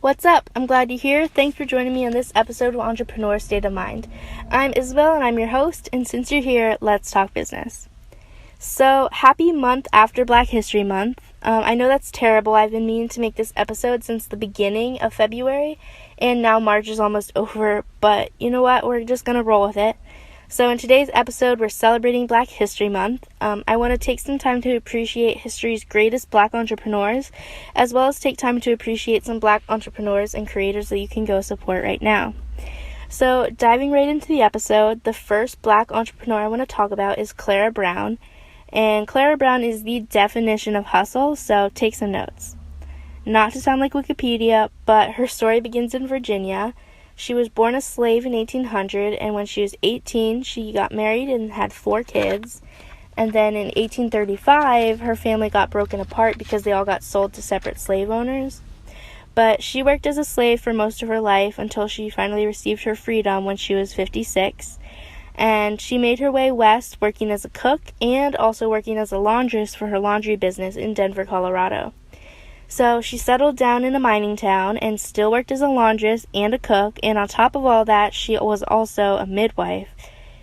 What's up? I'm glad you're here. Thanks for joining me on this episode of Entrepreneur State of Mind. I'm Isabel and I'm your host, and since you're here, let's talk business. So, happy month after Black History Month. I know that's terrible. I've been meaning to make this episode since the beginning of February, and now March is almost over, but you know what? We're just going to roll with it. So in today's episode, we're celebrating Black History Month. I want to take some time to appreciate history's greatest Black entrepreneurs, as well as take time to appreciate some Black entrepreneurs and creators that you can go support right now. So diving right into the episode, the first Black entrepreneur I want to talk about is Clara Brown. And Clara Brown is the definition of hustle, so take some notes. Not to sound like Wikipedia, but her story begins in Virginia. She was born a slave in 1800, and when she was 18, she got married and had 4 kids. And then in 1835, her family got broken apart because they all got sold to separate slave owners. But she worked as a slave for most of her life until she finally received her freedom when she was 56. And she made her way west working as a cook and also working as a laundress for her laundry business in Denver, Colorado. So she settled down in a mining town and still worked as a laundress and a cook, and on top of all that, she was also a midwife.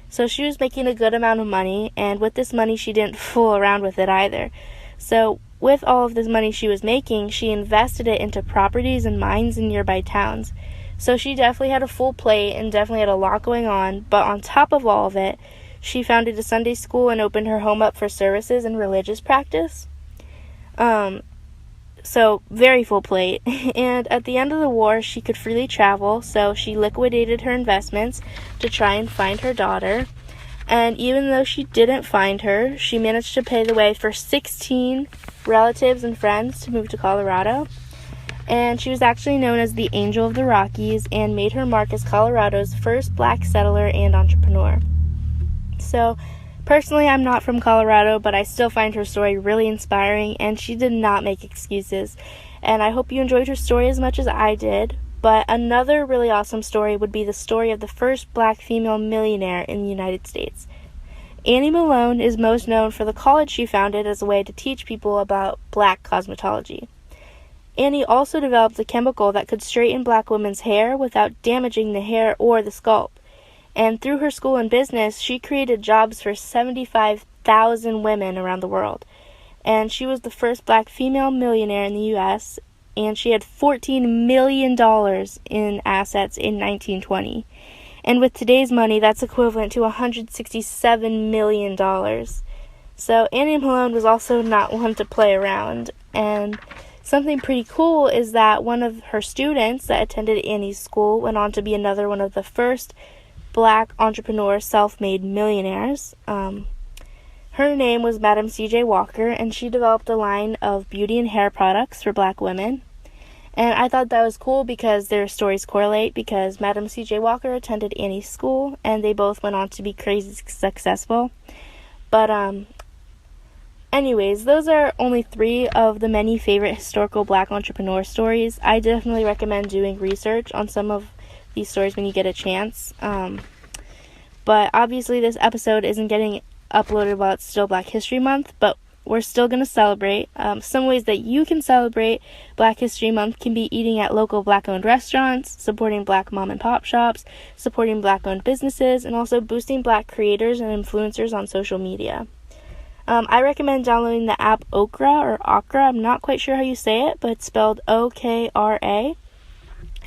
So she was making a good amount of money, and with this money, she didn't fool around with it either. So with all of this money she was making, she invested it into properties and mines in nearby towns. So she definitely had a full plate and definitely had a lot going on, but on top of all of it, she founded a Sunday school and opened her home up for services and religious practice. So very full plate. And at the end of the war, she could freely travel, so she liquidated her investments to try and find her daughter. And even though she didn't find her, she managed to pay the way for 16 relatives and friends to move to Colorado. And she was actually known as the Angel of the Rockies and made her mark as Colorado's first Black settler and entrepreneur. So, personally, I'm not from Colorado, but I still find her story really inspiring, and she did not make excuses. And I hope you enjoyed her story as much as I did. But another really awesome story would be the story of the first Black female millionaire in the United States. Annie Malone is most known for the college she founded as a way to teach people about Black cosmetology. Annie also developed a chemical that could straighten Black women's hair without damaging the hair or the scalp. And through her school and business, she created jobs for 75,000 women around the world. And she was the first Black female millionaire in the U.S., and she had $14 million in assets in 1920. And with today's money, that's equivalent to $167 million. So Annie Malone was also not one to play around. And something pretty cool is that one of her students that attended Annie's school went on to be another one of the first Black entrepreneur self-made millionaires. Her name was Madam C.J. Walker, and she developed a line of beauty and hair products for Black women. And I thought that was cool because their stories correlate, because Madam C.J. Walker attended Annie's school, and they both went on to be crazy successful. But anyways, those are only 3 of the many favorite historical Black entrepreneur stories. I definitely recommend doing research on some of these stories when you get a chance. But obviously this episode isn't getting uploaded while it's still Black History Month, but we're still going to celebrate. Some ways that you can celebrate Black History Month can be eating at local Black-owned restaurants, supporting Black mom-and-pop shops, supporting Black-owned businesses, and also boosting Black creators and influencers on social media. I recommend downloading the app Okra. I'm not quite sure how you say it, but it's spelled O-K-R-A.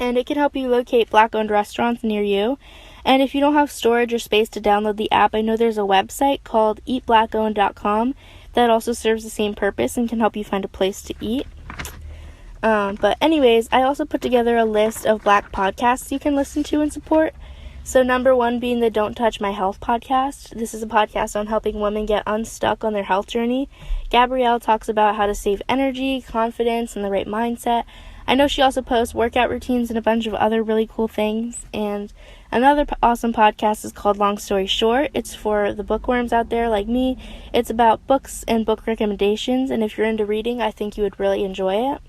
And it can help you locate Black-owned restaurants near you. And if you don't have storage or space to download the app, I know there's a website called eatblackowned.com that also serves the same purpose and can help you find a place to eat. But anyways, I also put together a list of Black podcasts you can listen to and support. So number 1 being the Don't Touch My Health podcast. This is a podcast on helping women get unstuck on their health journey. Gabrielle talks about how to save energy, confidence, and the right mindset. I know she also posts workout routines and a bunch of other really cool things. And another awesome podcast is called Long Story Short. It's for the bookworms out there like me. It's about books and book recommendations, and if you're into reading, I think you would really enjoy it.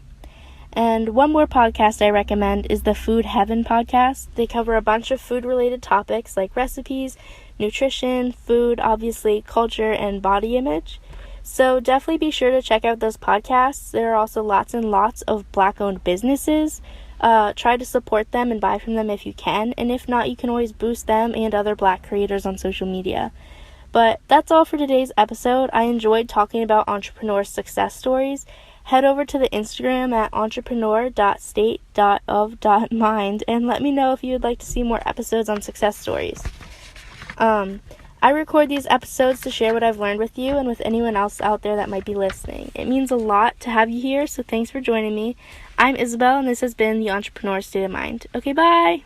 And one more podcast I recommend is the Food Heaven podcast. They cover a bunch of food-related topics like recipes, nutrition, food, obviously, culture, and body image. So definitely be sure to check out those podcasts. There are also lots and lots of Black-owned businesses Try to support them and buy from them if you can, and if not, you can always boost them and other Black creators on social media. But that's all for today's episode. I enjoyed talking about entrepreneur success stories. Head over to the Instagram at entrepreneur.state.of.mind and let me know if you would like to see more episodes on success stories. I record these episodes to share what I've learned with you and with anyone else out there that might be listening. It means a lot to have you here, so thanks for joining me. I'm Isabel, and this has been the Entrepreneur State of Mind. Okay, bye!